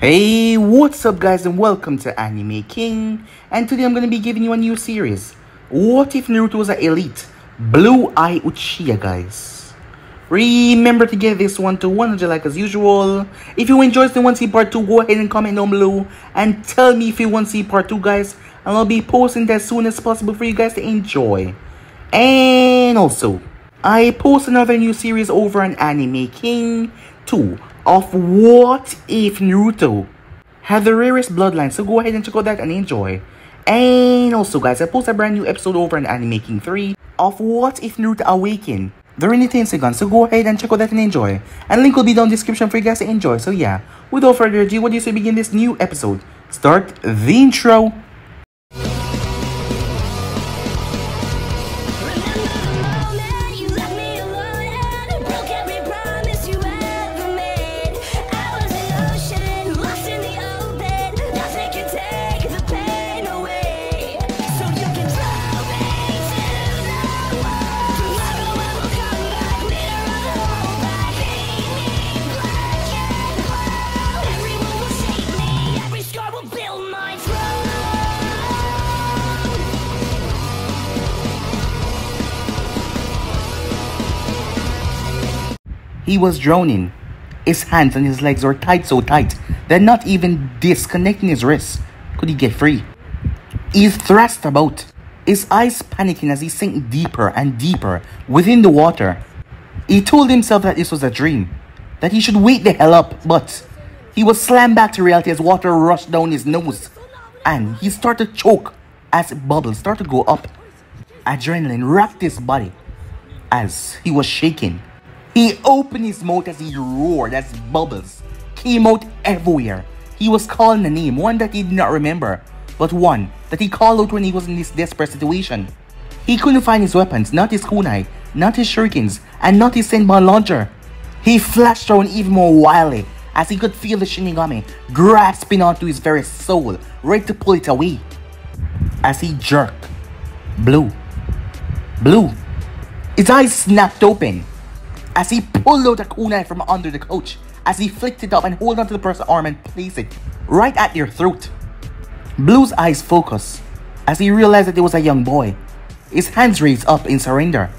Hey, what's up guys and welcome to Anime King, and today I'm going to be giving you a new series. What if Naruto was an elite Blue Eye Uchiha, guys? Remember to give this one to 100 like as usual. If you enjoyed the 1C part 2, go ahead and comment down below and tell me if you want to see part 2, guys, and I'll be posting that as soon as possible for you guys to enjoy. And also, I post another new series over on Anime King 2 of What If Naruto had the rarest bloodline, so go ahead and check out that and enjoy. And also guys, I post a brand new episode over on Anime King 3 of What If Naruto Awaken. They're in the 10 seconds, so go ahead and check out that and enjoy. And link will be down in the description for you guys to enjoy. So yeah, without further ado, what do you say begin this new episode? Start the intro. He was drowning. His hands and his legs were tied so tight that not even disconnecting his wrists could he get free. He thrashed about, his eyes panicking as he sank deeper and deeper within the water. He told himself that this was a dream, that he should wake the hell up, but he was slammed back to reality as water rushed down his nose, and he started to choke as bubbles started to go up. Adrenaline racked his body as he was shaking. He opened his mouth as he roared as bubbles came out everywhere. He was calling a name, one that he did not remember, but one that he called out when he was in this desperate situation. He couldn't find his weapons, not his kunai, not his shurikens, and not his senbon launcher. He flashed around even more wildly as he could feel the Shinigami grasping onto his very soul, ready to pull it away. As he jerked, Blue, his eyes snapped open as he pulled out a kunai from under the couch, as he flicked it up and hold onto the person's arm and place it right at their throat. Blue's eyes focused as he realized that there was a young boy, his hands raised up in surrender,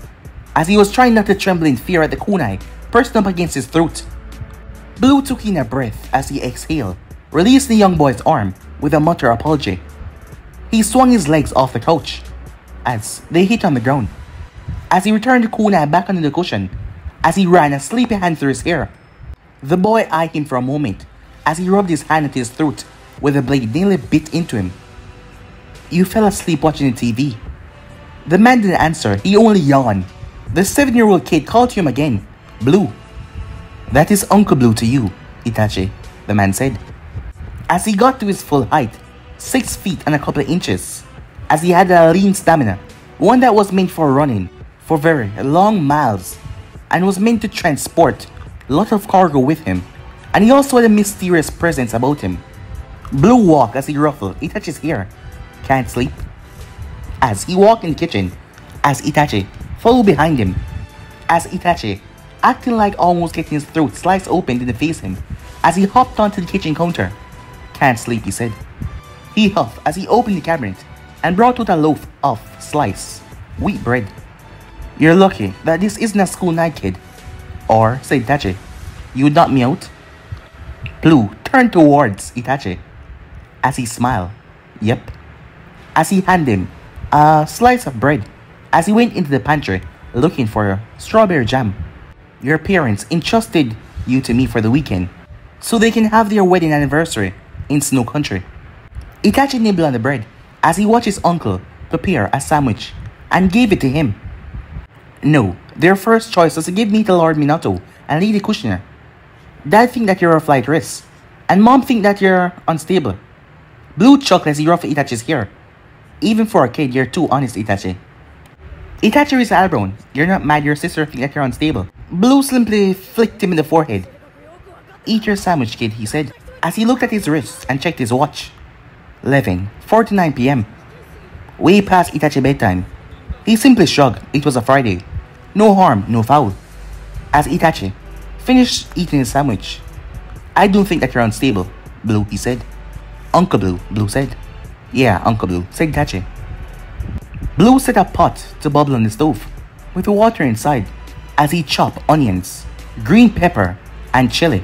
as he was trying not to tremble in fear at the kunai pressed up against his throat. Blue took in a breath as he exhaled, released the young boy's arm with a mutter apology. He swung his legs off the couch as they hit on the ground. As he returned the kunai back under the cushion, as he ran a sleepy hand through his hair, the boy eyed him for a moment as he rubbed his hand at his throat where the blade nearly bit into him. "You fell asleep watching the TV." The man didn't answer, he only yawned. The 7-year-old kid called to him again, "Blue." "That is Uncle Blue to you, Itachi," the man said. As he got to his full height, 6 feet and a couple of inches, as he had a lean stamina, one that was meant for running for very long miles, and was meant to transport a lot of cargo with him, and he also had a mysterious presence about him. Blue walked as he ruffled Itachi's hair. "Can't sleep?" As he walked in the kitchen, as Itachi followed behind him, as Itachi, acting like almost getting his throat sliced open, didn't face him, as he hopped onto the kitchen counter. "Can't sleep," he said. He huffed as he opened the cabinet and brought out a loaf of sliced wheat bread. "You're lucky that this isn't a school night, kid." Or, said Itachi, "You would knock me out?" Blue turned towards Itachi as he smiled. "Yep." As he handed him a slice of bread as he went into the pantry looking for strawberry jam. "Your parents entrusted you to me for the weekend so they can have their wedding anniversary in Snow Country." Itachi nibbled on the bread as he watched his uncle prepare a sandwich and gave it to him. "No, their first choice was to give me to Lord Minato and Lady Kushina. Dad think that you're a flight risk, and Mom think that you're unstable." Blue chuckled as he ruffled Itachi's hair. "Even for a kid, you're too honest, Itachi." Itachi raised an eyebrow. "You're not mad your sister think that you're unstable." Blue simply flicked him in the forehead. "Eat your sandwich, kid," he said, as he looked at his wrist and checked his watch. 11:49 p.m. Way past Itachi bedtime. He simply shrugged. It was a Friday. No harm, no foul. As Itachi finished eating his sandwich, "I don't think that you're unstable. Blue, he said. Uncle Blue, Blue said. Yeah, Uncle Blue, said Itachi. Blue set a pot to bubble on the stove, with the water inside, as he chopped onions, green pepper, and chili.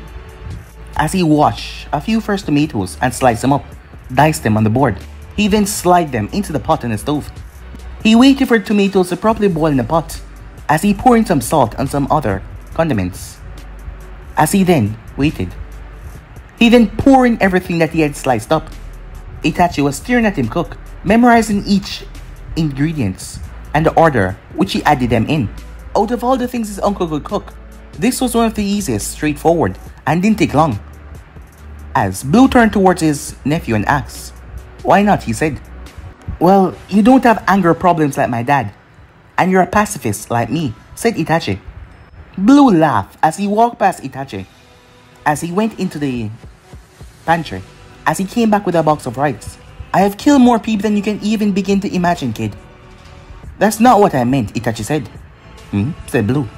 As he washed a few fresh tomatoes and sliced them up, diced them on the board, he then slid them into the pot on the stove. He waited for the tomatoes to properly boil in the pot, as he poured in some salt and some other condiments. As he then waited, he then poured in everything that he had sliced up. Itachi was staring at him cook, memorizing each ingredients and the order which he added them in. Out of all the things his uncle could cook, this was one of the easiest, straightforward, and didn't take long. As Blue turned towards his nephew and asked, "Why not?" he said. "Well, you don't have anger problems like my dad, and you're a pacifist like me," said Itachi. Blue laughed as he walked past Itachi, as he went into the pantry, as he came back with a box of rice. "I have killed more people than you can even begin to imagine, kid." "That's not what I meant," Itachi said. Said Blue,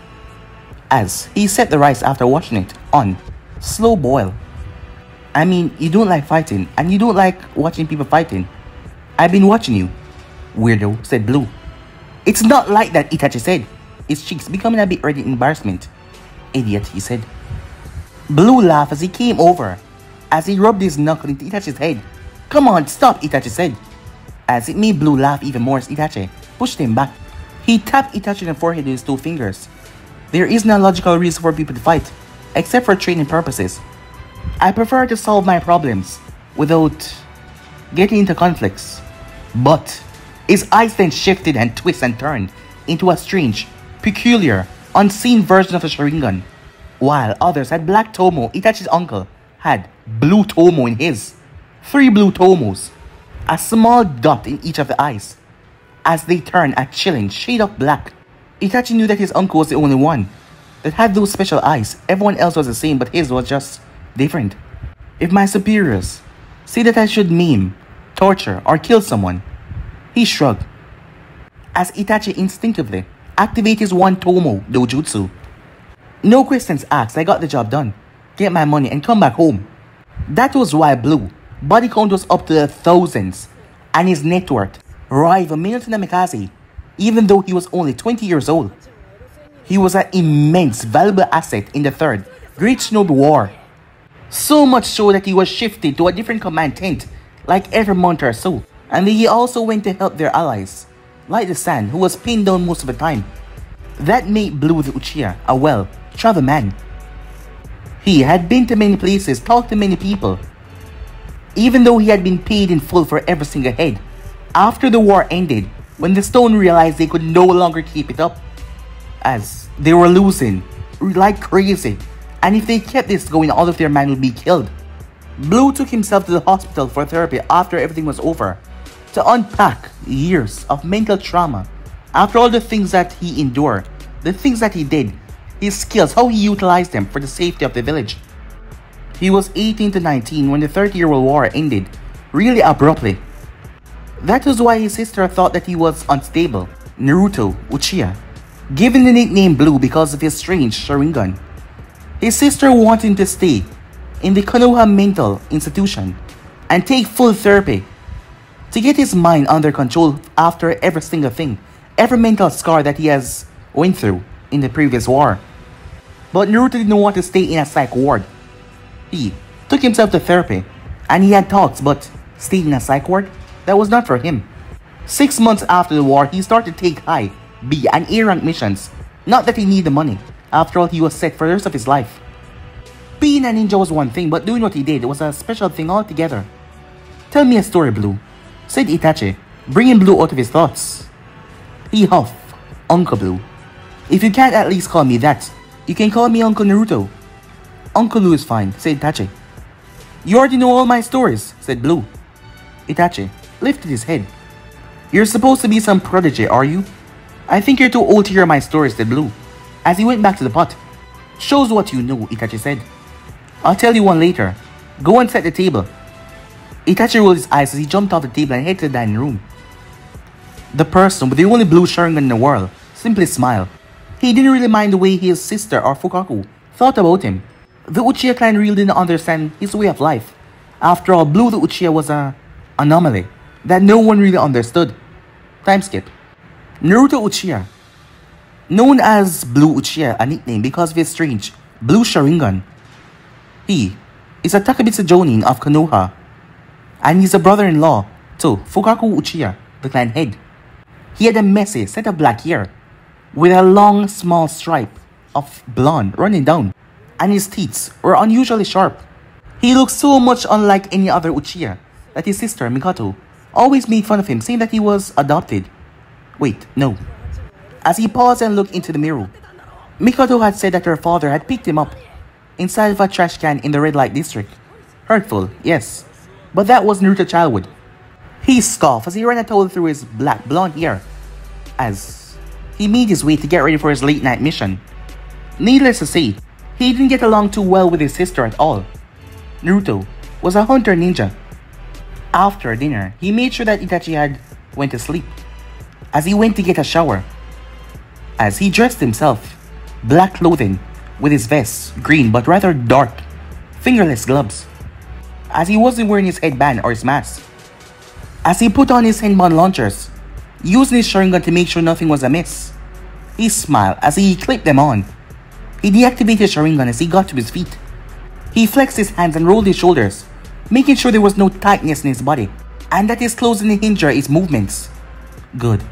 as he set the rice after washing it on slow boil. "I mean, you don't like fighting, and you don't like watching people fighting. I've been watching you, weirdo," said Blue. "It's not like that," Itachi said, his cheeks becoming a bit red in embarrassment. "Idiot," he said. Blue laughed as he came over, as he rubbed his knuckle into Itachi's head. "Come on, stop," Itachi said. As it made Blue laugh even more as Itachi pushed him back. He tapped Itachi in the forehead with his 2 fingers. "There isn't a logical reason for people to fight, except for training purposes. I prefer to solve my problems without getting into conflicts." But his eyes then shifted and twisted and turned into a strange, peculiar, unseen version of the Sharingan. While others had black Tomo, Itachi's uncle had blue Tomo in his. 3 blue Tomos, a small dot in each of the eyes, as they turned a chilling shade of black. Itachi knew that his uncle was the only one that had those special eyes. Everyone else was the same, but his was just different. "If my superiors say that I should maim, torture, or kill someone," he shrugged, as Itachi instinctively activated his 1 Tomo dojutsu. "No questions asked, I got the job done. Get my money and come back home." That was why Blue body count was up to the thousands, and his net worth rivaled Minato Namikaze, even though he was only 20 years old. He was an immense, valuable asset in the Third Great Shinobi War. So much so that he was shifted to a different command tent like every month or so, and he also went to help their allies, like the Sand, who was pinned down most of the time. That made Blue the Uchiha a well-traveled man. He had been to many places, talked to many people, even though he had been paid in full for every single head. After the war ended, when the Stone realized they could no longer keep it up, as they were losing like crazy, and if they kept this going, all of their men would be killed. Blue took himself to the hospital for therapy after everything was over, to unpack years of mental trauma. After all the things that he endured, the things that he did, his skills, how he utilized them for the safety of the village. He was 18 to 19 when the 30-Year War ended, really abruptly. That was why his sister thought that he was unstable, Naruto Uchiha, given the nickname Blue because of his strange Sharingan. His sister wanted him to stay in the Konoha mental institution and take full therapy to get his mind under control after every single thing, every mental scar that he has went through in the previous war. But Naruto didn't want to stay in a psych ward. He took himself to therapy, and he had thoughts, but staying in a psych ward, that was not for him. 6 months after the war, he started to take high, B, and A rank missions. Not that he needed the money. After all, he was set for the rest of his life. Being a ninja was one thing, but doing what he did was a special thing altogether. "Tell me a story, Blue," said Itachi, bringing Blue out of his thoughts. He huffed, "Uncle Blue. If you can't at least call me that, you can call me Uncle Naruto." "Uncle Blue is fine," said Itachi. "You already know all my stories," said Blue. Itachi lifted his head. "You're supposed to be some prodigy, are you?" "I think you're too old to hear my stories," said Blue, as he went back to the pot. "Shows what you know," Itachi said. "I'll tell you one later. Go and set the table." Itachi rolled his eyes as he jumped off the table and headed to the dining room. The person with the only blue Sharingan in the world simply smiled. He didn't really mind the way his sister or Fukaku thought about him. The Uchiha clan really didn't understand his way of life, After all, Blue the Uchiha was a anomaly that no one really understood. Time skip. Naruto Uchiha, known as Blue Uchiha, a nickname because of his strange blue Sharingan. He is a Takabitsu Jonin of Konoha, and he's a brother-in-law to Fukaku Uchiha, the clan head. He had a messy set of black hair with a long small stripe of blonde running down, and his teeth were unusually sharp. He looked so much unlike any other Uchiha that his sister Mikoto always made fun of him, saying that he was adopted. Wait, no. As he paused and looked into the mirror, Mikoto had said that her father had picked him up inside of a trash can in the red light district. Hurtful, yes, but that was Naruto's childhood. He scoffed as he ran a towel through his black blonde hair as he made his way to get ready for his late night mission. Needless to say, he didn't get along too well with his sister at all. Naruto was a hunter ninja. After dinner, he made sure that Itachi had went to sleep as he went to get a shower. As he dressed himself, black clothing with his vest, green but rather dark, fingerless gloves, as he wasn't wearing his headband or his mask. As he put on his handband launchers, using his Sharingan to make sure nothing was amiss, he smiled as he clipped them on. He deactivated Sharingan as he got to his feet. He flexed his hands and rolled his shoulders, making sure there was no tightness in his body and that his clothes didn't hinder his movements. Good.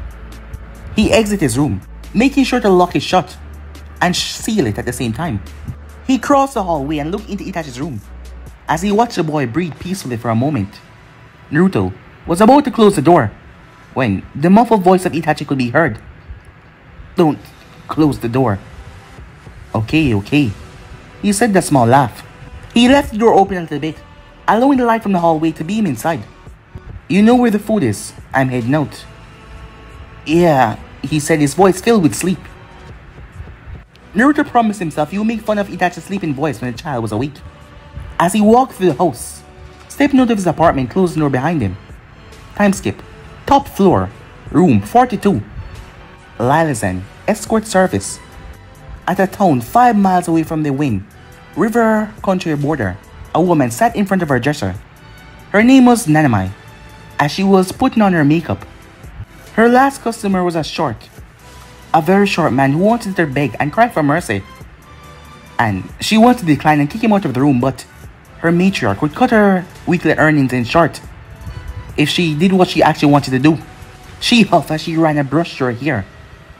He exited his room, making sure to lock it shut and seal it at the same time. He crossed the hallway and looked into Itachi's room as he watched the boy breathe peacefully for a moment. Naruto was about to close the door when the muffled voice of Itachi could be heard. "Don't close the door." Okay, he said with a small laugh. He left the door open a little bit, allowing the light from the hallway to beam inside. "You know where the food is? I'm heading out." "Yeah," he said, his voice filled with sleep. Naruto promised himself he would make fun of Itachi's sleeping voice when the child was awake. As he walked through the house, stepping out of his apartment, closed the door behind him. Time skip. Top floor, room 42. Lilazen, escort service. At a town 5 miles away from the Wind River country border, a woman sat in front of her dresser. Her name was Nanamai, as she was putting on her makeup. Her last customer was a very short man who wanted her beg and cry for mercy. And she wanted to decline and kick him out of the room, but her matriarch would cut her weekly earnings in short if she did what she actually wanted to do. She huffed as she ran a brush through her hair,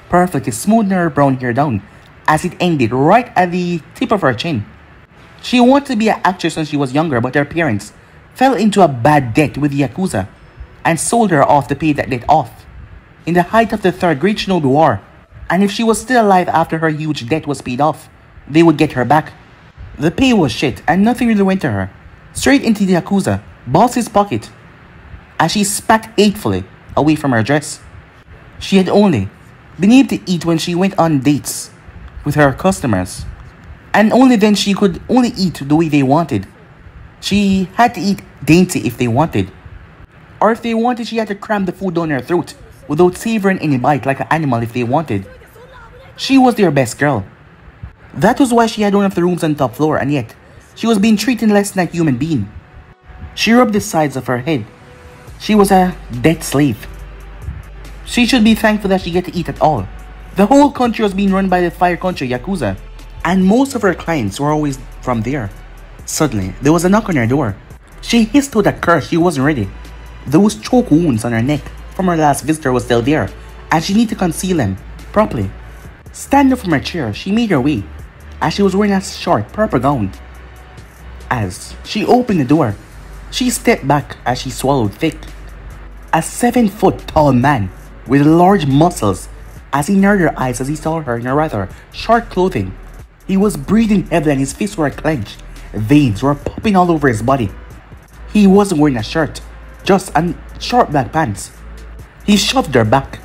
perfectly smoothing her brown hair down as it ended right at the tip of her chin. She wanted to be an actress when she was younger, but her parents fell into a bad debt with the Yakuza and sold her off to pay that debt off in the height of the Third Great Shinobi War. And if she was still alive after her huge debt was paid off, they would get her back. The pay was shit and nothing really went to her. Straight into the Yakuza boss's pocket as she spat hatefully away from her dress. She had only been able to eat when she went on dates with her customers, and only then she could only eat the way they wanted. She had to eat dainty if they wanted, or if they wanted she had to cram the food down her throat without savoring any bite like an animal if they wanted. She was their best girl. That was why she had one of the rooms on the top floor, and yet she was being treated less than a human being. She rubbed the sides of her head. She was a debt slave. She should be thankful that she get to eat at all. The whole country was being run by the Fire Country Yakuza, and most of her clients were always from there. Suddenly, there was a knock on her door. She hissed out a curse. She wasn't ready. Those choke wounds on her neck from her last visitor was still there, and she needed to conceal them properly. Standing up from her chair, she made her way, as she was wearing a short purple gown. As she opened the door, she stepped back as she swallowed thick. A 7-foot tall man with large muscles as he narrowed her eyes as he saw her in her rather short clothing. He was breathing heavily and his fists were clenched. Veins were popping all over his body. He wasn't wearing a shirt, just a short black pants. He shoved her back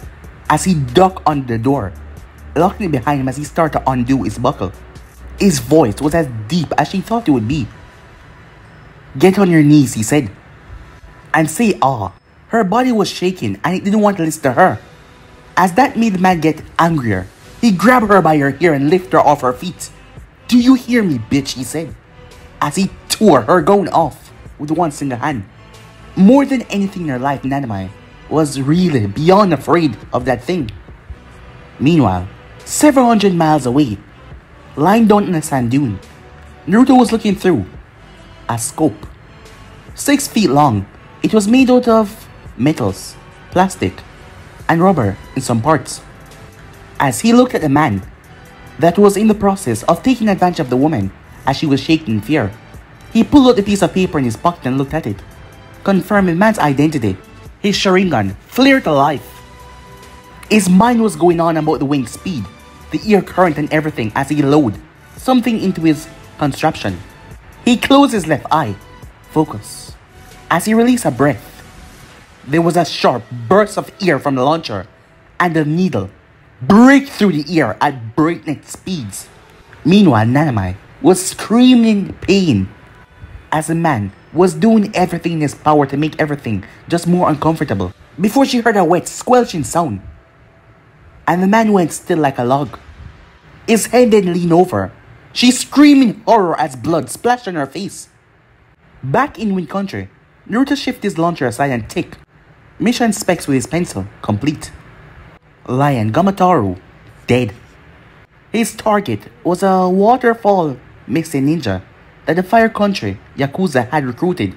as he ducked under the door, locking it behind him as he started to undo his buckle. His voice was as deep as she thought it would be. "Get on your knees," he said, "and say ah." Her body was shaking and it didn't want to listen to her. As that made the man get angrier, he grabbed her by her hair and lifted her off her feet. "Do you hear me, bitch?" he said, as he tore her gown off. with one single hand. More than anything in her life, Nanami was really beyond afraid of that thing. Meanwhile, several hundred miles away, lying down in a sand dune, Naruto was looking through a scope. 6 feet long, it was made out of metals, plastic, and rubber in some parts. As he looked at the man that was in the process of taking advantage of the woman as she was shaking in fear, he pulled out a piece of paper in his pocket and looked at it, confirming the man's identity. His Sharingan flared to life. His mind was going on about the wing speed, the air current and everything as he loaded something into his contraption. He closed his left eye. Focus. As he released a breath, there was a sharp burst of air from the launcher, and the needle break through the air at breakneck speeds. Meanwhile, Nanami was screaming in pain as the man was doing everything in his power to make everything just more uncomfortable before she heard a wet squelching sound, and the man went still like a log. His head then leaned over. She screamed in horror as blood splashed on her face. Back in Wind Country, Naruto shifted his launcher aside and ticked mission specs with his pencil, complete. Lion Gamataru, dead. His target was a waterfall mixing ninja that the Fire Country Yakuza had recruited.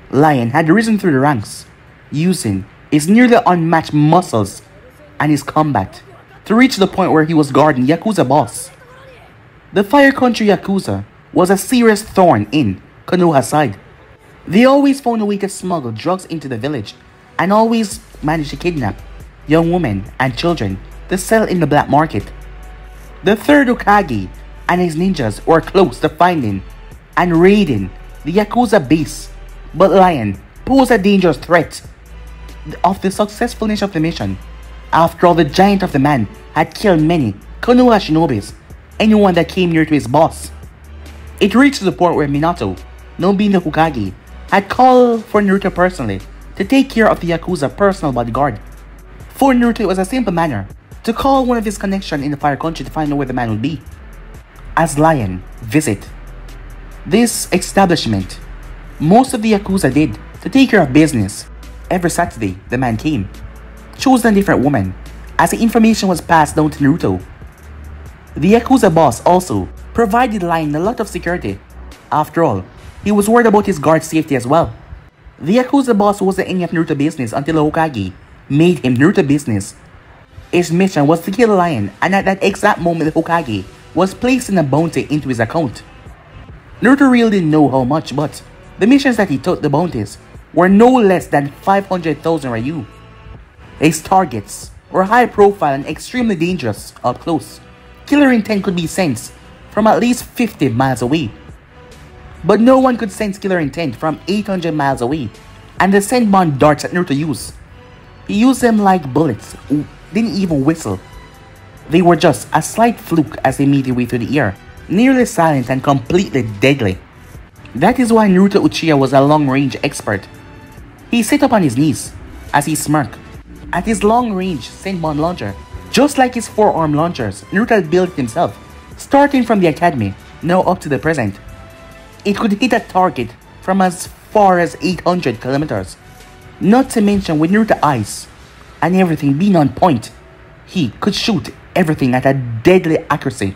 Lion had risen through the ranks, using his nearly unmatched muscles and his combat to reach the point where he was guarding Yakuza boss. The Fire Country Yakuza was a serious thorn in Konoha's side. They always found a way to smuggle drugs into the village and always managed to kidnap young women and children to sell in the black market. The third Hokage and his ninjas were close to finding and raiding the Yakuza base, but Lion posed a dangerous threat of the successfulness of the mission. After all, the giant of the man had killed many Konoha shinobis, anyone that came near to his boss. It reached the point where Minato, now being the Hokage, had called for Naruto personally to take care of the Yakuza personal bodyguard. For Naruto, it was a simple manner to call one of his connections in the Fire Country to find out where the man would be. As Lion visit this establishment, most of the Yakuza did to take care of business. Every Saturday, the man came, choosing a different woman, as the information was passed down to Naruto. The Yakuza boss also provided Lion a lot of security. After all, he was worried about his guard's safety as well. The Yakuza boss wasn't any of Naruto's business until the Hokage made him Naruto business. His mission was to kill Lion, and at that exact moment the Hokage was placing a bounty into his account. Naruto really didn't know how much, but the missions that he took, the bounties, were no less than 500,000 Ryu. His targets were high profile and extremely dangerous up close. Killer intent could be sensed from at least 50 miles away. But no one could sense killer intent from 800 miles away, and the Senbon darts that Naruto used, he used them like bullets who didn't even whistle. They were just a slight fluke as they made their way through the air, nearly silent and completely deadly. That is why Naruto Uchiha was a long-range expert. He sat up on his knees as he smirked at his long-range Senbon launcher. Just like his forearm launchers, Naruto had built it himself, starting from the academy, now up to the present. It could hit a target from as far as 800 kilometers. Not to mention with Naruto's eyes and everything being on point, he could shoot everything at a deadly accuracy.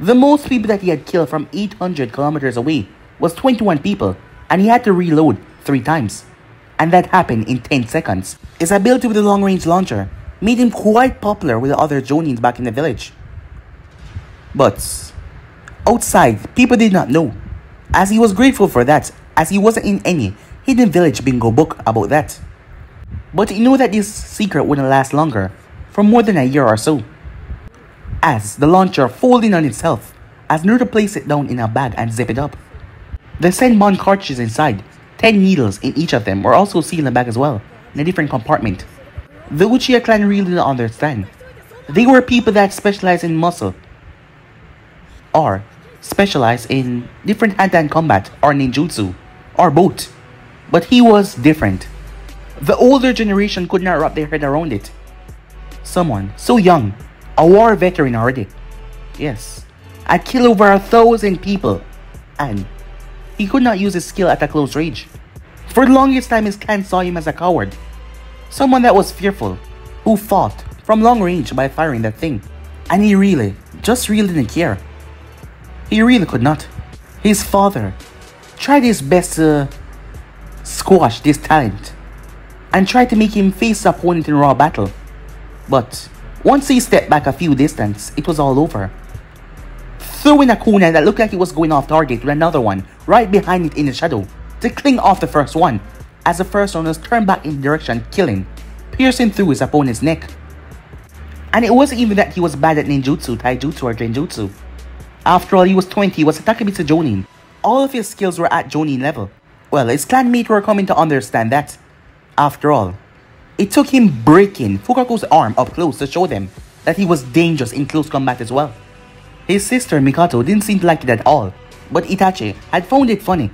The most people that he had killed from 800 kilometers away was 21 people, and he had to reload 3 times. And that happened in 10 seconds. His ability with the long-range launcher made him quite popular with the other Jonins back in the village. But outside, people did not know, as he was grateful for that, as he wasn't in any hidden village bingo book about that. But he knew that this secret wouldn't last longer, for more than a year or so. As the launcher folded on itself, as Naruto placed it down in a bag and zipped it up. The Senbon cartridges inside, 10 needles in each of them, were also sealed in the bag as well, in a different compartment. The Uchiha clan really didn't understand. They were people that specialized in muscle, or specialized in different hand-to-hand combat or ninjutsu, or both. But he was different. The older generation could not wrap their head around it. Someone so young, a war veteran already, yes, had killed over 1,000 people, and He could not use his skill at a close range. For the longest time, his clan saw him as a coward. Someone that was fearful, who fought from long range by firing that thing. And he really, just really didn't care. He really could not. His father tried his best to squash this talent and tried to make him face the opponent in raw battle. But once he stepped back a few distance, it was all over. Throwing a kunai that looked like it was going off target with another one right behind it in the shadow to cling off the first one, as the first one was turned back in the direction, killing, piercing through his opponent's neck. And it wasn't even that he was bad at ninjutsu, taijutsu or genjutsu. After all, he was 20, he was a Takemitsu Jonin. All of his skills were at Jonin level. Well, his clanmates were coming to understand that. After all, it took him breaking Fukaku's arm up close to show them that he was dangerous in close combat as well. His sister Mikato didn't seem to like it at all, but Itachi had found it funny.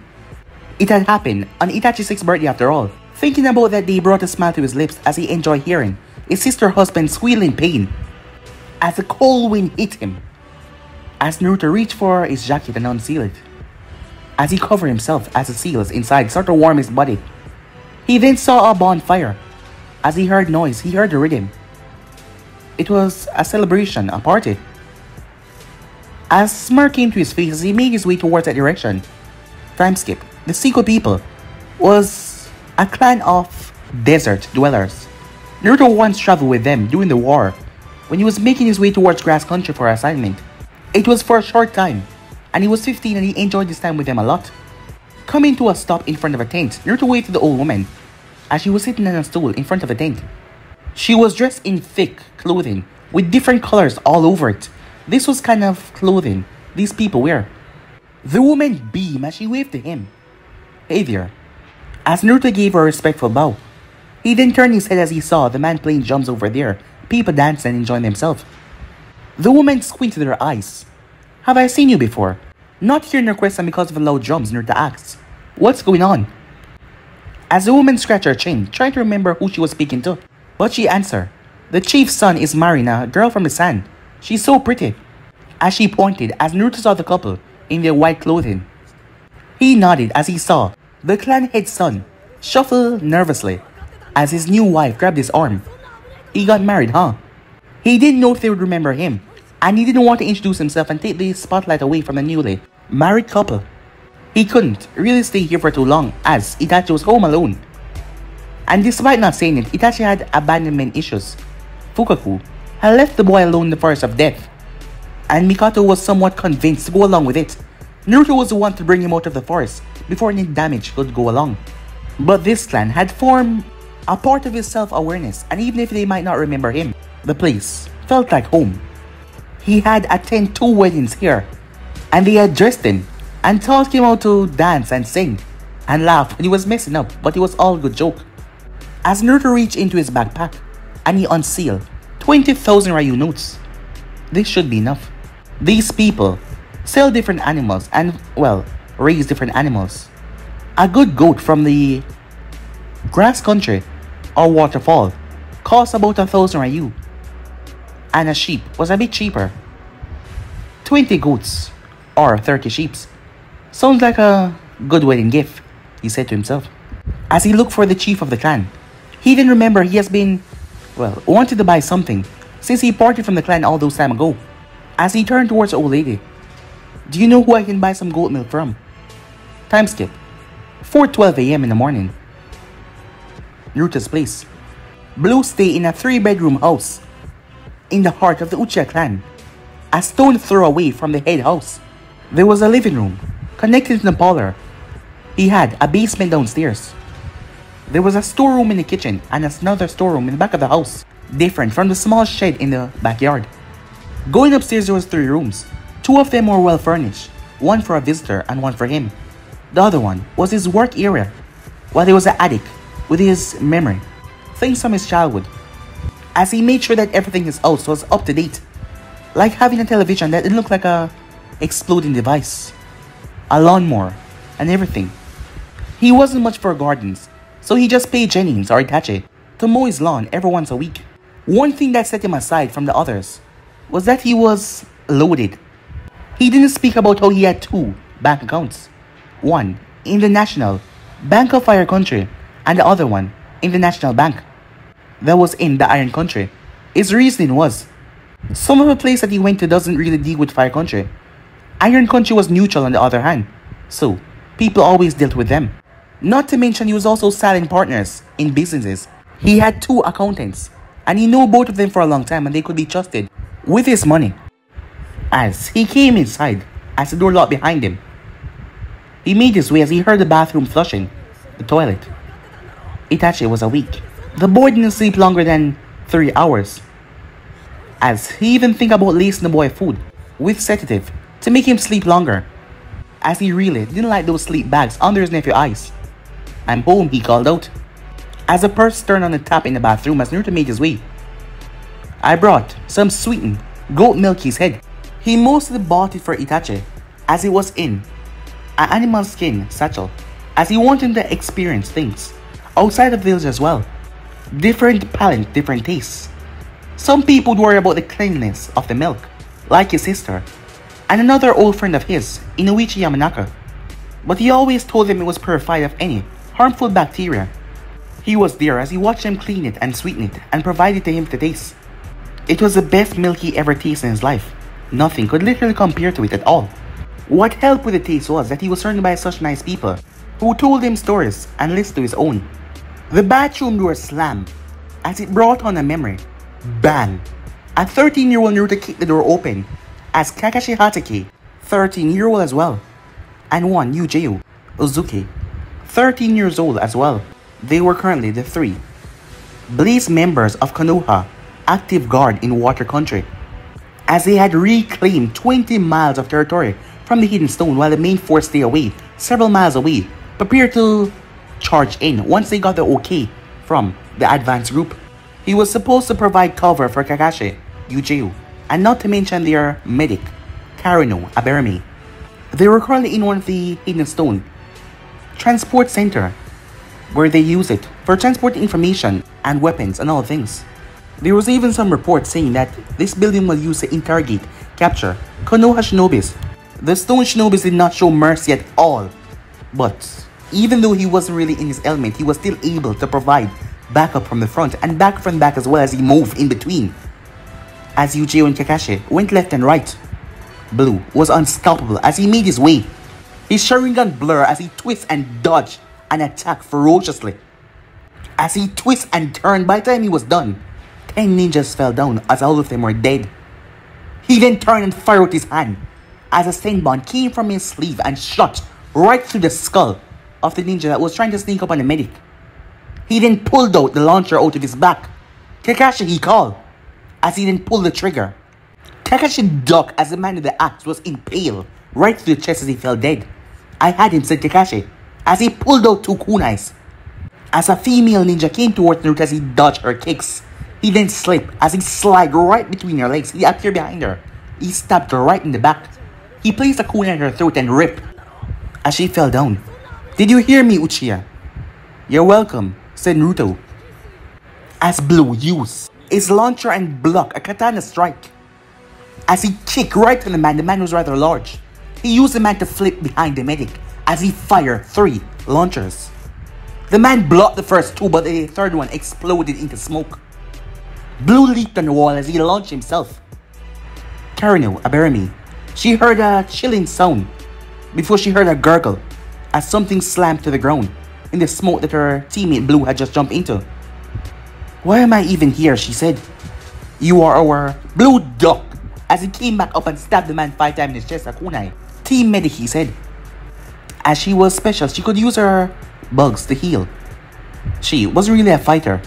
It had happened on Itachi's 6th birthday after all. Thinking about that day brought a smile to his lips as he enjoyed hearing his sister's husband squeal in pain as the cold wind hit him. As Naruto reached for his jacket and unsealed it, as he covered himself as the seals inside started to warm his body, he then saw a bonfire. As he heard noise, he heard the rhythm. It was a celebration, a party. As a smirk came to his face as he made his way towards that direction. Time skip. The Seiko people was a clan of desert dwellers. Naruto once traveled with them during the war when he was making his way towards grass country for assignment. It was for a short time, and he was 15 and he enjoyed his time with them a lot. Coming to a stop in front of a tent, Naruto waved to the old woman as she was sitting on a stool in front of the tent. She was dressed in thick clothing with different colors all over it. This was kind of clothing these people wear. The woman beamed as she waved to him. Hey there. As Naruto gave her a respectful bow, he then turned his head as he saw the man playing drums over there, people dancing and enjoying themselves. The woman squinted her eyes. Have I seen you before? Not hearing her question because of the loud drums, Naruto asked, what's going on? As the woman scratched her chin, trying to remember who she was speaking to, but she answered, the chief's son is marrying a girl from the sand. She's so pretty. As she pointed, as Naruto saw the couple in their white clothing. He nodded as he saw the clan head's son shuffle nervously as his new wife grabbed his arm. He got married, huh? He didn't know if they would remember him, and he didn't want to introduce himself and take the spotlight away from the newly married couple. He couldn't really stay here for too long as Itachi was home alone. And despite not saying it, Itachi had abandonment issues. Fukaku had left the boy alone in the forest of death, and Mikato was somewhat convinced to go along with it. Naruto was the one to bring him out of the forest before any damage could go along. But this clan had formed a part of his self-awareness, and even if they might not remember him, the place felt like home. He had attended 2 weddings here, and they had dressed him and taught him how to dance and sing and laugh when he was messing up, but it was all good joke. As Naruto reached into his backpack and he unsealed 20,000 Ryu notes. This should be enough. These people sell different animals and, well, raise different animals. A good goat from the grass country or waterfall cost about 1,000 Ryu, and a sheep was a bit cheaper. 20 goats or 30 sheep sounds like a good wedding gift, he said to himself. As he looked for the chief of the clan, he didn't remember he has been, well, wanted to buy something since he parted from the clan all those time ago. As he turned towards the old lady, do you know who I can buy some goat milk from? Time skip. 4:12 a.m. in the morning. Naruto's place. Blue stayed in a 3-bedroom house in the heart of the Uchiha clan, a stone throw away from the head house. There was a living room connected to the parlor. He had a basement downstairs. There was a storeroom in the kitchen and another storeroom in the back of the house, different from the small shed in the backyard. Going upstairs, there was 3 rooms. 2 of them were well furnished, one for a visitor and one for him. The other one was his work area, while there was an attic with his memory, things from his childhood. As he made sure that everything in his house was up to date, like having a television that didn't look like a exploding device, a lawnmower, and everything. He wasn't much for gardens, so he just paid Jennings or Itachi to mow his lawn every once a week. One thing that set him aside from the others was that he was loaded. He didn't speak about how he had 2 bank accounts, One in the National Bank of Fire Country and the other one in the National Bank that was in the Iron Country. His reasoning was, some of the place that he went to doesn't really deal with Fire Country. Iron Country was neutral on the other hand, so people always dealt with them. Not to mention he was also silent partners in businesses. He had 2 accountants, and he knew both of them for a long time and they could be trusted with his money. As he came inside, as the door locked behind him, he made his way as he heard the bathroom flushing the toilet. Itachi was awake. The boy didn't sleep longer than 3 hours, as he even think about lacing the boy food with sedative to make him sleep longer, as he really didn't like those sleep bags under his nephew's eyes. "I'm home," he called out, as the person turned on the tap in the bathroom as Naruto made his way. "I brought some sweetened goat milk," he said. He mostly bought it for Itachi, as it was in an animal skin satchel, as he wanted him to experience things outside the village as well. Different palate, different tastes. Some people would worry about the cleanliness of the milk, like his sister, and another old friend of his, Inuichi Yamanaka. But he always told them it was purified of any harmful bacteria. He was there as he watched them clean it and sweeten it and provide it to him to taste. It was the best milk he ever tasted in his life. Nothing could literally compare to it at all. What helped with the taste was that he was surrounded by such nice people who told him stories and listened to his own. The bathroom door slammed as it brought on a memory. Bang! A 13-year-old Naruto kicked the door open as Kakashi Hatake, 13-year-old as well, and one Yujeu Uzuki, 13 years old as well. They were currently the 3 Blaze members of Konoha, active guard in Water Country, as they had reclaimed 20 miles of territory from the Hidden Stone while the main force stayed away several miles away, prepared to charge in once they got the okay from the advanced group. He was supposed to provide cover for Kakashi, Yujeu, and not to mention their medic, Karino Abermi. They were currently in one of the Hidden Stone transport center, where they use it for transporting information and weapons and all things. There was even some reports saying that this building was used to interrogate, capture Konoha shinobis. The stone shinobis did not show mercy at all, but even though he wasn't really in his element, he was still able to provide backup from the front and back from back as well as he moved in between. As Yujiro and Kakashi went left and right, Blue was unstoppable as he made his way. His Sharingan blur as he twists and dodged and attacked ferociously. As he twists and turned, by the time he was done, 10 ninjas fell down as all of them were dead. He then turned and fired with his hand as a senbon came from his sleeve and shot right through the skull of the ninja that was trying to sneak up on the medic. He then pulled out the launcher out of his back. "Kakashi," he called, as he then pulled the trigger. Kakashi ducked as the man with the axe was impaled right through the chest as he fell dead. "I had him," said Kakashi, as he pulled out 2 kunais. As a female ninja came towards Naruto as he dodged her kicks, he then slipped as he slid right between her legs. He appeared behind her. He stabbed her right in the back. He placed a kunai in her throat and ripped as she fell down. "Did you hear me, Uchiha?" "You're welcome," said Naruto, as Blue used his launcher and blocked a katana strike. As he kicked right on the man was rather large. He used the man to flip behind the medic as he fired 3 launchers. The man blocked the first 2, but the third one exploded into smoke. Blue leaped on the wall as he launched himself. Karino Abermi, she heard a chilling sound before she heard a gurgle as something slammed to the ground in the smoke that her teammate Blue had just jumped into. "Why am I even here?" she said. "You are our..." Blue ducked as he came back up and stabbed the man 5 times in his chest, a kunai. "Team medic," he said. As she was special, she could use her bugs to heal. She wasn't really a fighter.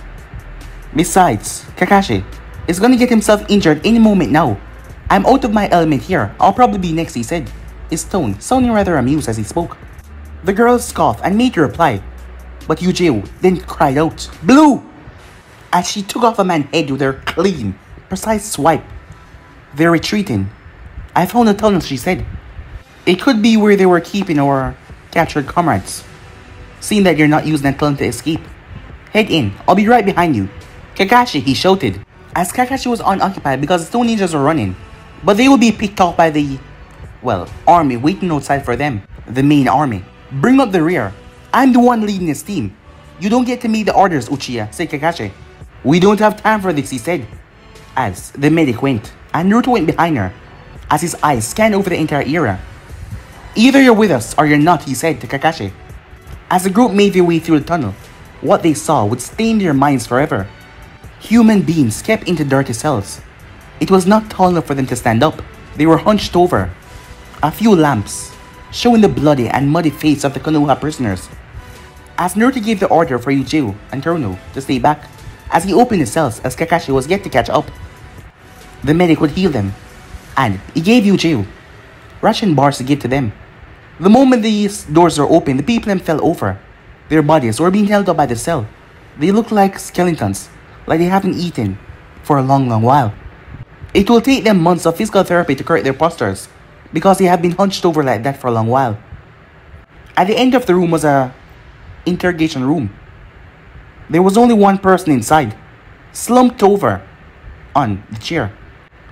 Besides, Kakashi is gonna get himself injured any moment now. "I'm out of my element here. I'll probably be next," he said, his tone sounding rather amused as he spoke. The girl scoffed and made a reply, but Yujiro then cried out, "Blue!" as she took off a man's head with her clean, precise swipe. "They're retreating. I found a tunnel," she said. "It could be where they were keeping our captured comrades. Seeing that you're not using that tunnel to escape, head in. I'll be right behind you." "Kakashi," he shouted, as Kakashi was unoccupied because the 2 ninjas were running, but they would be picked off by the, army waiting outside for them, the main army. Bring up the rear. I'm the one leading his team. You don't get to make the orders, Uchiha, said Kakashi. We don't have time for this, he said. As the medic went, and Naruto went behind her, as his eyes scanned over the entire area. Either you're with us or you're not, he said to Kakashi. As the group made their way through the tunnel, what they saw would stay in their minds forever. Human beings kept into dirty cells. It was not tall enough for them to stand up. They were hunched over. A few lamps, showing the bloody and muddy face of the Konoha prisoners. As Naruto gave the order for Uchiha and Teruno to stay back, as he opened the cells as Kakashi was yet to catch up, the medic would heal them, and he gave Uchiha ration bars to give to them. The moment these doors were opened, the people then fell over. Their bodies were being held up by the cell. They looked like skeletons, like they haven't eaten for a long while. It will take them months of physical therapy to correct their postures, because they have been hunched over like that for a long while. At the end of the room was a interrogation room. There was only one person inside, slumped over on the chair.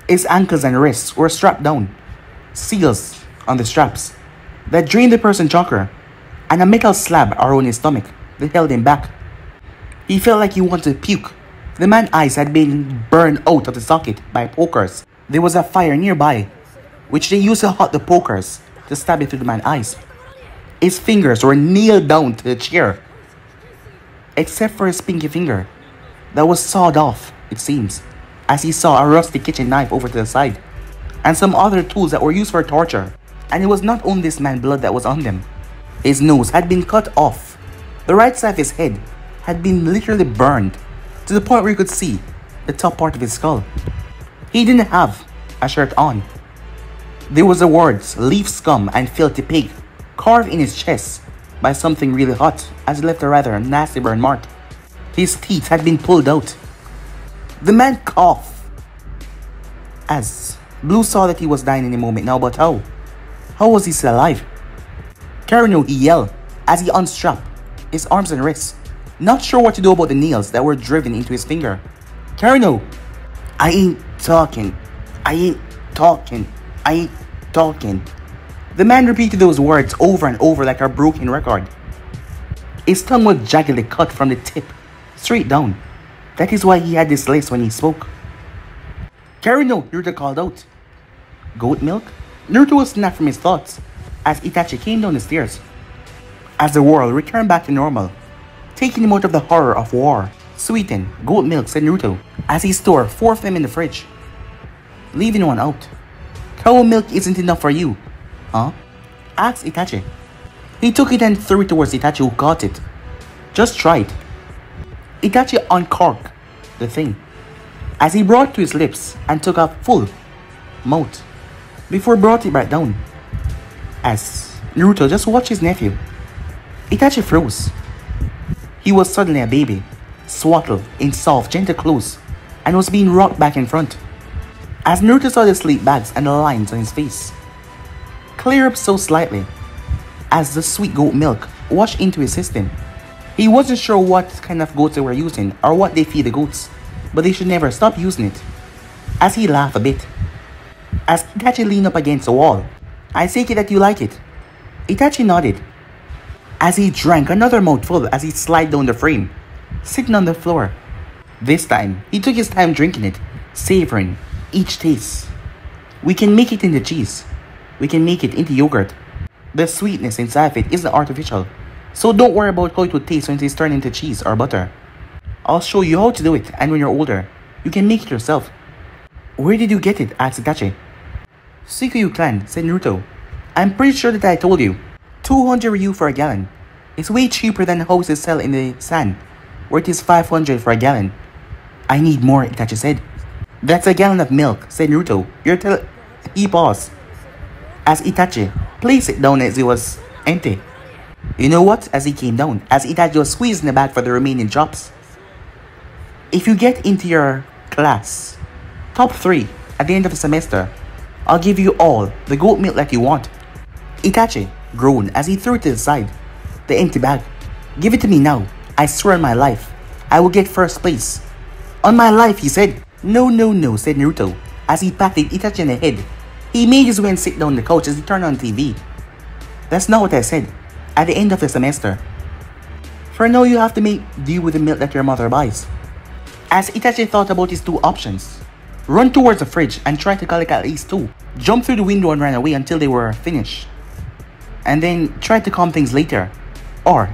His ankles and wrists were strapped down, seals on the straps that drained the person's chakra, and a metal slab around his stomach that held him back. He felt like he wanted to puke. The man's eyes had been burned out of the socket by pokers. There was a fire nearby, which they used to hot the pokers to stab it through the man's eyes. His fingers were nailed down to the chair, except for his pinky finger that was sawed off, it seems, as he saw a rusty kitchen knife over to the side, and some other tools that were used for torture. And it was not only this man's blood that was on them. His nose had been cut off. The right side of his head had been literally burned to the point where you could see the top part of his skull. He didn't have a shirt on. There was the words "leaf scum" and "filthy pig" carved in his chest by something really hot, as it left a rather nasty burn mark. His teeth had been pulled out. The man coughed as Blue saw that he was dying in a moment now, but how? How was he still alive? Teruno, he yelled as he unstrapped his arms and wrists, not sure what to do about the nails that were driven into his finger. Teruno! I ain't talking. I ain't talking. I ain't talking. The man repeated those words over and over like a broken record. His tongue was jaggedly cut from the tip, straight down. That is why he had this lisp when he spoke. Teruno, Naruto called out. Goat milk? Naruto was snapped from his thoughts as Itachi came down the stairs. As the world returned back to normal, taking him out of the horror of war. Sweeten, goat milk, said Naruto, as he stored 4 of them in the fridge, leaving one out. Cow milk isn't enough for you, huh? Asked Itachi. He took it and threw it towards Itachi, who caught it. Just try it. Itachi uncorked the thing as he brought it to his lips and took a full mouth before brought it back down. As Naruto just watched his nephew, Itachi froze. He was suddenly a baby, swaddled in soft, gentle clothes, and was being rocked back in front. As Naruto saw the sleep bags and the lines on his face clear up so slightly as the sweet goat milk washed into his system. He wasn't sure what kind of goats they were using or what they feed the goats, but they should never stop using it. As he laughed a bit, as Itachi leaned up against the wall. I take it that you like it. Itachi nodded as he drank another mouthful as he slid down the frame, sitting on the floor. This time, he took his time drinking it, savoring each taste. We can make it into cheese. We can make it into yogurt. The sweetness inside of it isn't artificial, so don't worry about how it would taste when it is turned into cheese or butter. I'll show you how to do it, and when you're older, you can make it yourself. Where did you get it? Asked Itachi. Suikuyu clan, said Naruto. I'm pretty sure that I told you. 200 Ryu for a gallon. It's way cheaper than houses sell in the sand, where it is 500 for a gallon. I need more, Itachi said. That's a gallon of milk, said Naruto. He paused as Itachi placed it down as it was empty. You know what? As he came down, as Itachi was squeezing the bag for the remaining drops. If you get into your class top 3 at the end of the semester, I'll give you all the goat milk that you want. Itachi groaned as he threw it to the side, the empty bag. Give it to me now. I swear on my life, I will get first place. On my life, he said. No, no, no, said Naruto, as he patted Itachi on the head. He made his way and sit down on the couch as he turned on TV. That's not what I said. at the end of the semester. For now, you have to make do with the milk that your mother buys. As Itachi thought about his two options, run towards the fridge and try to collect at least two, jump through the window and ran away until they were finished, and then try to calm things later, or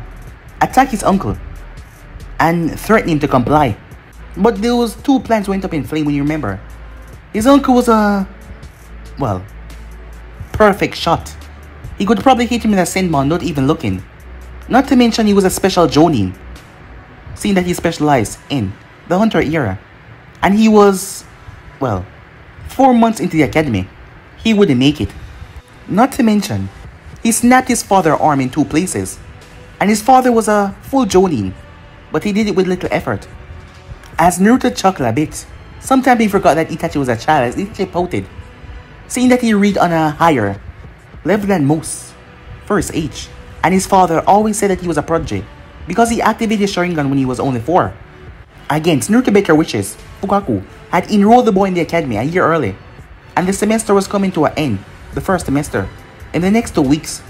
attack his uncle and threaten him to comply. But those two plans went up in flame when you remember. His uncle was a, well, perfect shot. He could probably hit him in a senbon not even looking. Not to mention he was a special jonin, seeing that he specialized in the hunter era. And he was, well, 4 months into the academy. He wouldn't make it. Not to mention, he snapped his father's arm in 2 places. And his father was a full jonin, but he did it with little effort. As Naruto chuckled a bit, sometimes he forgot that Itachi was a child as Itachi pouted, seeing that he read on a higher level than most for his age. And his father always said that he was a prodigy because he activated his Sharingan when he was only 4. Against Naruto's better wishes, Fukaku had enrolled the boy in the academy a year early, and the semester was coming to an end, the first semester, in the next 2 weeks.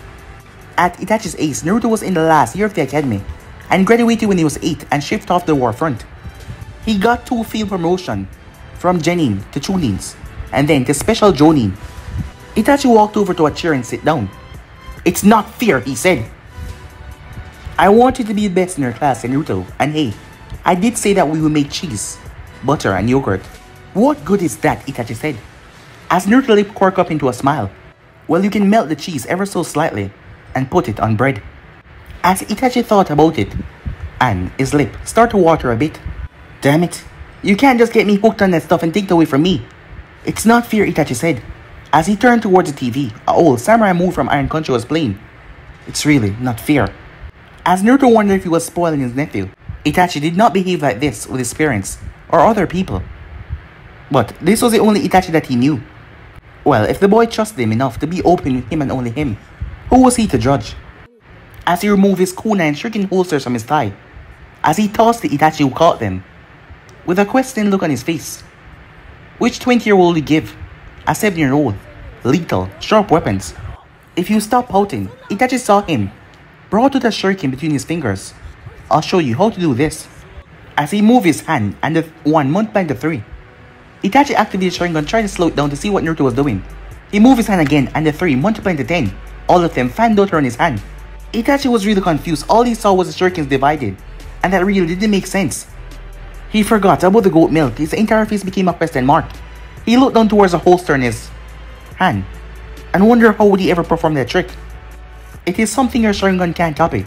At Itachi's age, Naruto was in the last year of the academy and graduated when he was 8 and shifted off the war front. He got 2 field promotion from Genin to Chunins and then to Special Jonin. Itachi walked over to a chair and sat down. "It's not fair," he said. "I want you to be the best in your class, Naruto, and hey, I did say that we will make cheese, butter, and yogurt." "What good is that?" Itachi said, as Naruto lip quirked up into a smile. "Well, you can melt the cheese ever so slightly and put it on bread." As Itachi thought about it, and his lip started to water a bit. "Damn it, you can't just get me hooked on that stuff and take it away from me." "It's not fair," Itachi said, as he turned towards the TV. A old samurai move from Iron Country was playing. "It's really not fair." As Naruto wondered if he was spoiling his nephew, Itachi did not behave like this with his parents or other people. But this was the only Itachi that he knew. Well, if the boy trusted him enough to be open with him and only him, who was he to judge? As he removed his kunai and shuriken holsters from his thigh, as he tossed the Itachi who caught them, with a questioning look on his face. Which 20-year-old would you give a 7-year-old lethal, sharp weapons? If you stop pouting, Itachi saw him, brought out a shuriken between his fingers. "I'll show you how to do this." As he moved his hand and the 1 multiplied to 3, Itachi activated Sharingan trying to slow it down to see what Naruto was doing. He moved his hand again and the 3 multiplied to 10. All of them fanned out around his hand. Itachi was really confused. All he saw was the shurikens divided, and that really didn't make sense. He forgot about the goat milk. His entire face became a question mark. He looked down towards a holster in his hand and wondered how would he ever perform that trick. "It is something your Sharingan can't copy.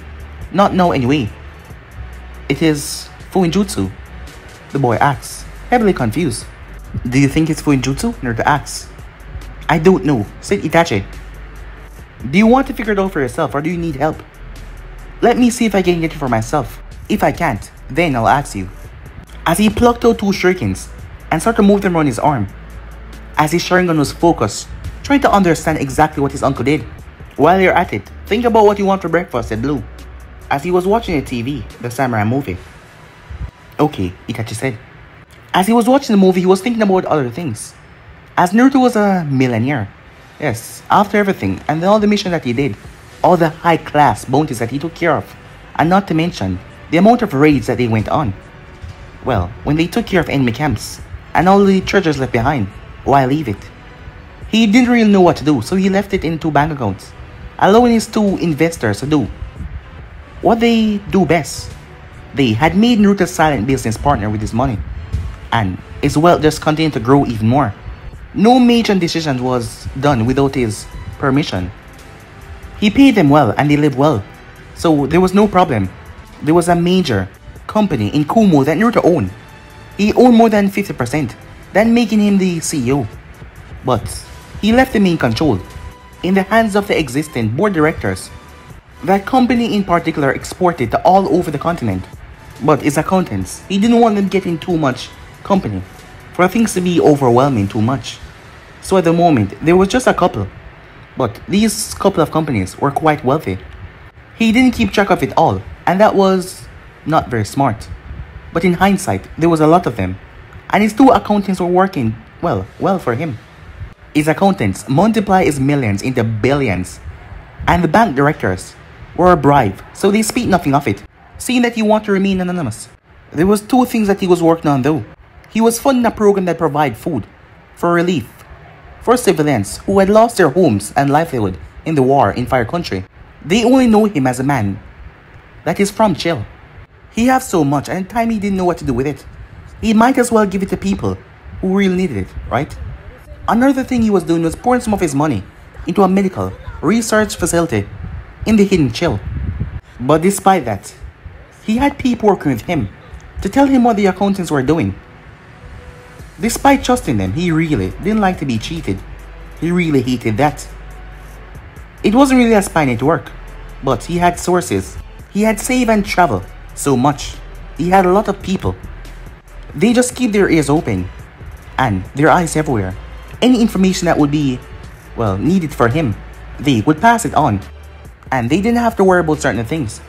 Not now anyway." "It is Fuinjutsu?" the boy asks, heavily confused. "Do you think it's Fuinjutsu?" Naruto asks. "I don't know," said Itachi. "Do you want to figure it out for yourself or do you need help?" "Let me see if I can get it for myself. If I can't, then I'll ask you." As he plucked out 2 shurikens and started to move them around his arm, as his Sharingan was focused, trying to understand exactly what his uncle did. "While you're at it, think about what you want for breakfast," said Blue, as he was watching the TV, the samurai movie. "Okay," Itachi said. As he was watching the movie, he was thinking about other things. As Naruto was a millionaire, yes, after everything and all the missions that he did, all the high-class bounties that he took care of, and not to mention the amount of raids that they went on. Well, when they took care of enemy camps and all the treasures left behind, why leave it? He didn't really know what to do, so he left it in 2 bank accounts, allowing his 2 investors to do what they do best. They had made Naruto a silent business partner with his money, and his wealth just continued to grow even more. No major decision was done without his permission. He paid them well and they lived well, so there was no problem. There was a major company in Kumo that Naruto owned. He owned more than 50%, then making him the CEO. But he left the main control in the hands of the existing board directors. That company in particular exported to all over the continent. But his accountants, he didn't want them getting too much company for things to be overwhelming too much. So at the moment, there was just a couple. But these couple of companies were quite wealthy. He didn't keep track of it all, and that was not very smart. But in hindsight, there was a lot of them, and his 2 accountants were working well for him. His accountants multiply his millions into billions, and the bank directors, or a bribe, so they speak nothing of it, saying that he wanted to remain anonymous. There was two things that he was working on though. He was funding a program that provided food for relief for civilians who had lost their homes and livelihood in the war in Fire Country. They only know him as a man that is from chill. He has so much, and at the time he didn't know what to do with it. He might as well give it to people who really needed it, right? Another thing he was doing was pouring some of his money into a medical research facility in the hidden chill. But despite that, he had people working with him to tell him what the accountants were doing. Despite trusting them, he really didn't like to be cheated. He really hated that. It wasn't really a spy network, but he had sources. He had save and travel so much. He had a lot of people. They just keep their ears open and their eyes everywhere. Any information that would be, well, needed for him, they would pass it on. And they didn't have to worry about certain things.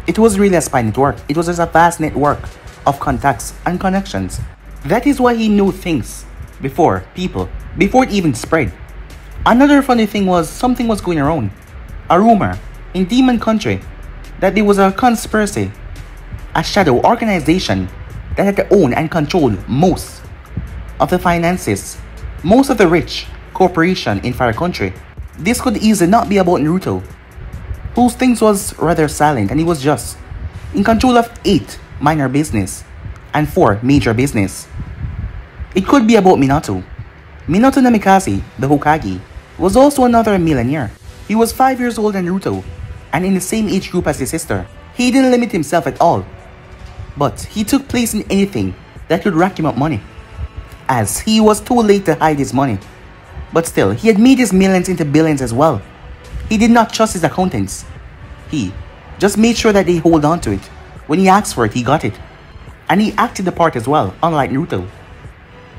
It wasn't really a spy network. It was just a vast network of contacts and connections. That is why he knew things before it even spread. Another funny thing was something was going around. A rumor in Demon Country that there was a conspiracy, a shadow organization that had to own and control most of the finances, most of the rich corporation in Fire Country. This could easily not be about Naruto, whose things was rather silent, and he was just in control of 8 minor business and 4 major business. It could be about Minato. Minato Namikaze, the Hokage, was also another millionaire. He was 5 years older than Naruto and in the same age group as his sister. He didn't limit himself at all, but he took place in anything that could rack him up money, as he was too late to hide his money. But still, he had made his millions into billions as well. He did not trust his accountants. He just made sure that they hold on to it. When he asked for it, he got it. And he acted the part as well, unlike Naruto.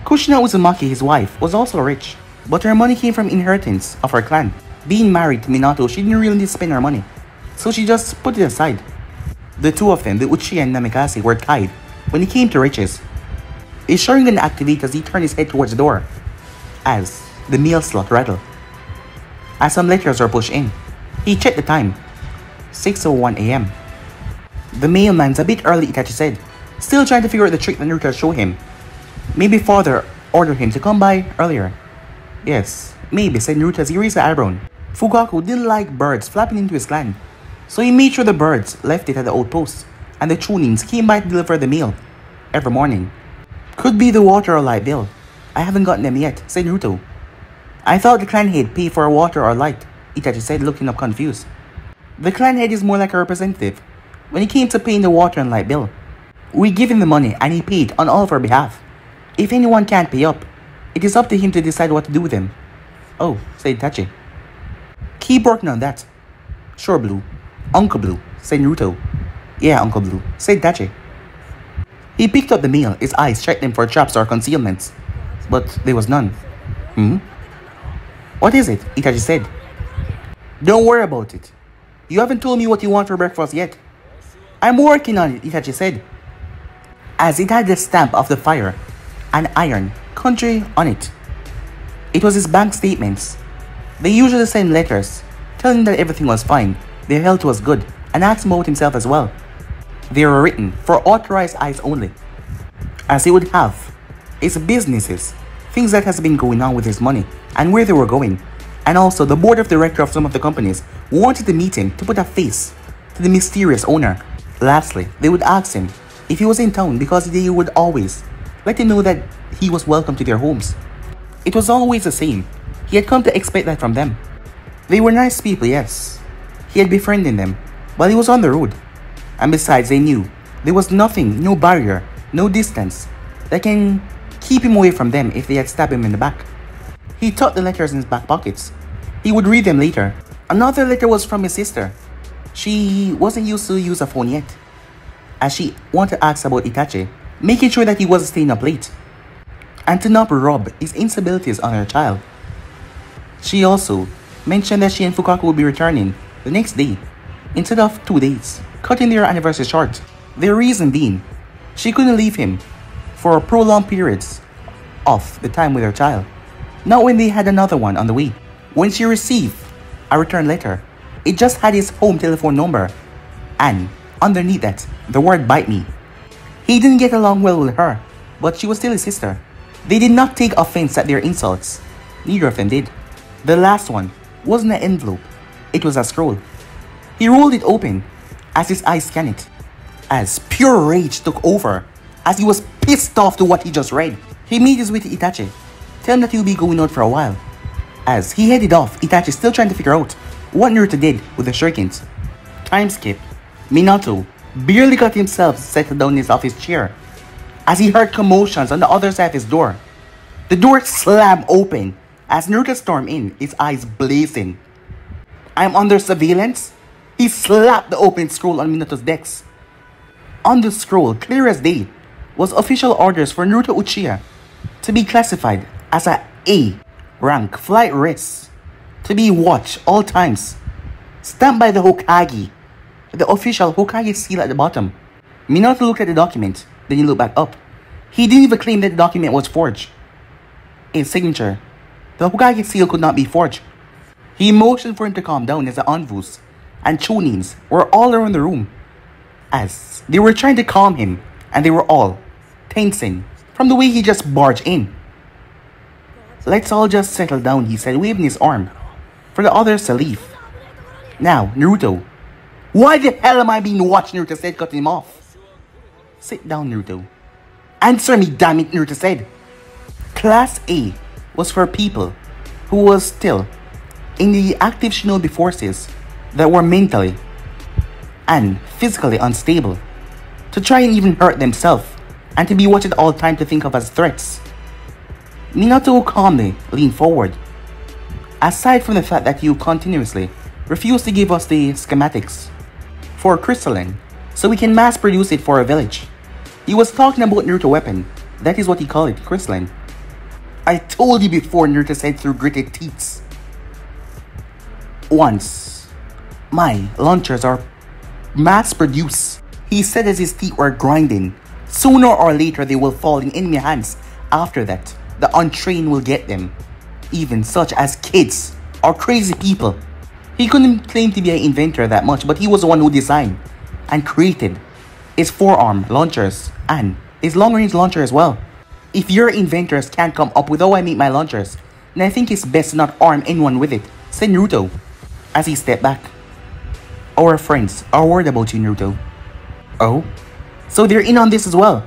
Kushina Uzumaki, his wife, was also rich, but her money came from inheritance of her clan. Being married to Minato, she didn't really need to spend her money, so she just put it aside. The two of them, the Uchiha and Namikaze, were tied when it came to riches. His Sharingan activated as he turned his head towards the door, as the mail slot rattled. As some letters were pushed in, he checked the time, 6:01 AM. The mailman's a bit early, Itachi said, still trying to figure out the trick that Naruto showed him. Maybe father ordered him to come by earlier. Yes, maybe, said Naruto as he raised the eyebrow. Fugaku didn't like birds flapping into his clan, so he made sure the birds left it at the outpost, and the Chunins came by to deliver the mail every morning. Could be the water or light bill. I haven't gotten them yet, said Naruto. I thought the clan head paid for water or light, Itachi said, looking up confused. The clan head is more like a representative when it came to paying the water and light bill. We give him the money and he paid on all of our behalf. If anyone can't pay up, it is up to him to decide what to do with them. Oh, said Itachi. Keep working on that. Sure, Blue. Uncle Blue, said Naruto. Yeah, Uncle Blue, said Itachi. He picked up the mail, his eyes checked them for traps or concealments, but there was none. What is it? Itachi said. Don't worry about it. You haven't told me what you want for breakfast yet. I'm working on it, Itachi said, as it had the stamp of the fire and iron country on it. It was his bank statements. They usually send letters telling him that everything was fine, their health was good, and asked him about himself as well. They were written for authorized eyes only, as he would have his businesses, things that has been going on with his money, and where they were going. And also, the board of directors of some of the companies wanted to meet him to put a face to the mysterious owner. Lastly, they would ask him if he was in town, because they would always let him know that he was welcome to their homes. It was always the same. He had come to expect that from them. They were nice people, yes. He had befriended them while he was on the road. And besides, they knew there was nothing, no barrier, no distance that can keep him away from them if they had stabbed him in the back. He tucked the letters in his back pockets. He would read them later. Another letter was from his sister. She wasn't used to use a phone yet, as she wanted to ask about Itachi, making sure that he wasn't staying up late, and to not rub his instabilities on her child. She also mentioned that she and Fukaku would be returning the next day, instead of 2 days, cutting their anniversary short. Their reason being, she couldn't leave him for prolonged periods of the time with her child, not when they had another one on the way. When she received a return letter, It just had his home telephone number, and underneath that, the word bite me. He didn't get along well with her, but she was still his sister. They did not take offense at their insults. Neither of them did. The last one wasn't an envelope, it was a scroll. He rolled it open as his eyes scanned it, as pure rage took over, as he was pissed off to what he just read. He made his way to Itachi, tell him that he'll be going out for a while. As he headed off, Itachi still trying to figure out what Naruto did with the shurikens. Time skip. Minato barely got himself settled down in his office chair as he heard commotions on the other side of his door. The door slammed open as Naruto stormed in, his eyes blazing. "I'm under surveillance?" He slapped the open scroll on Minato's desk. On the scroll, clear as day, was official orders for Naruto Uchiha to be classified as a A rank flight risk, to be watched all times, stamped by the Hokage, the official Hokage seal at the bottom. Minato looked at the document, then he looked back up. He didn't even claim that the document was forged. His signature, the Hokage seal, could not be forged. He motioned for him to calm down as the envoys and chonins were all around the room, as they were trying to calm him, and they were all tensing from the way he just barged in. "Let's all just settle down," he said, waving his arm for the others to leave. "Now, Naruto." "Why the hell am I being watched?" Naruto said, cutting him off. "Sit down, Naruto." "Answer me, damn it," Naruto said. Class A was for people who was still in the active shinobi forces that were mentally and physically unstable, to try and even hurt themselves, and to be watched at all time to think of as threats. Minato calmly leaned forward. "Aside from the fact that you continuously refuse to give us the schematics for crystalline, so we can mass produce it for a village." He was talking about Naruto weapon, that is what he called it, crystalline. "I told you before," Naruto said through gritted teeth. "Once my launchers are mass produced," he said as his teeth were grinding, "sooner or later they will fall in enemy hands. After that, the untrained will get them, even such as kids or crazy people." He couldn't claim to be an inventor that much, but he was the one who designed and created his forearm launchers and his long-range launcher as well. "If your inventors can't come up with how I make my launchers, then I think it's best to not arm anyone with it," said Naruto as he stepped back. "Our friends are worried about you, Naruto." "Oh? So they're in on this as well?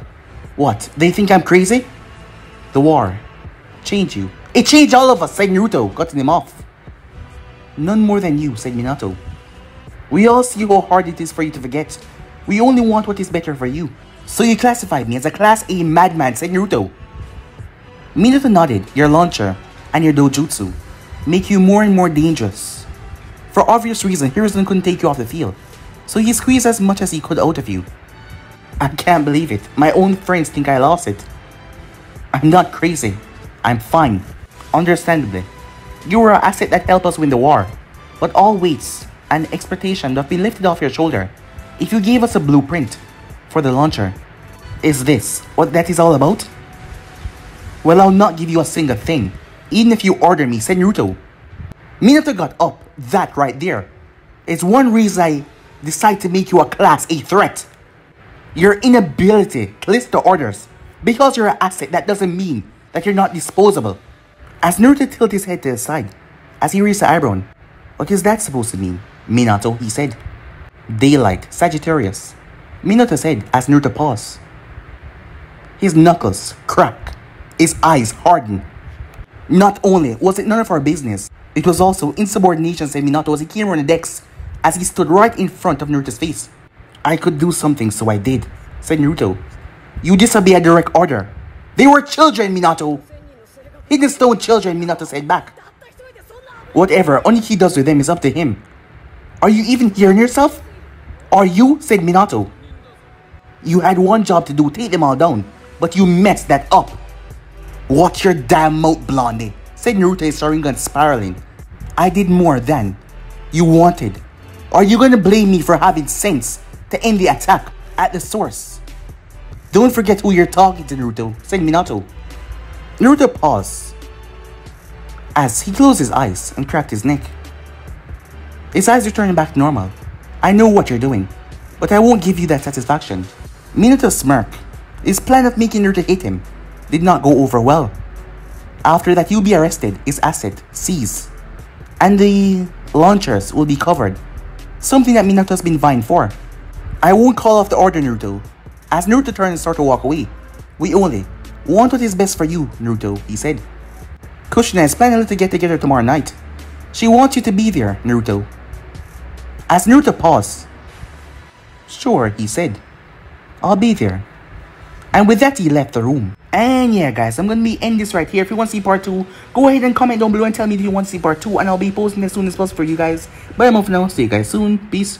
What, they think I'm crazy?" "The war changed you." "It changed all of us," said Naruto, cutting him off. "None more than you," said Minato. "We all see how hard it is for you to forget. We only want what is better for you. So you classified me as a Class A madman," said Naruto. Minato nodded. "Your launcher and your dojutsu make you more and more dangerous. For obvious reason, Hiruzen couldn't take you off the field, so he squeezed as much as he could out of you." "I can't believe it. My own friends think I lost it." "I'm not crazy. I'm fine. Understandably, you were an asset that helped us win the war, but all weights and expectations have been lifted off your shoulder. If you gave us a blueprint for the launcher, is this what that is all about?" "Well, I'll not give you a single thing, even if you order me," said Naruto. Minato got up. That right there is one reason I decide to make you a Class A threat. Your inability to listen to orders. Because you're an asset, that doesn't mean that you're not disposable. As Naruto tilted his head to the side, as he raised the eyebrow, "What is that supposed to mean, Minato?" he said. "Daylight, Sagittarius," Minato said as Naruto paused. His knuckles cracked. His eyes hardened. "Not only was it none of our business, it was also insubordination," said Minato as he came around the decks as he stood right in front of Naruto's face. "I could do something, so I did," said Naruto. "You disobey a direct order." "They were children, Minato." "Hidden stone children," Minato said back. "Whatever Oniki does with them is up to him. Are you even hearing yourself?" "Are you?" said Minato. "You had one job to do, take them all down, but you messed that up." "Watch your damn mouth, Blondie," said Naruto, his Sharingan spiraling. "I did more than you wanted. Are you gonna blame me for having sense to end the attack at the source?" "Don't forget who you're talking to, Naruto," said Minato. Naruto paused as he closed his eyes and cracked his neck. His eyes returning back to normal. I know what you're doing, but I won't give you that satisfaction. Minato's smirk. His plan of making Naruto hate him did not go over well. After that, you'll be arrested, his asset seized, and the launchers will be covered. Something that Minato's been vying for. I won't call off the order, Naruto. As Naruto turned and started to walk away. We only want what is best for you, Naruto, he said. Kushina is planning to get together tomorrow night. She wants you to be there, Naruto. As Naruto paused. Sure, he said. I'll be there. And with that, he left the room. And yeah, guys, I'm going to be ending this right here. If you want to see part 2, go ahead and comment down below and tell me if you want to see part 2. And I'll be posting as soon as possible for you guys. But I'm off now. See you guys soon. Peace.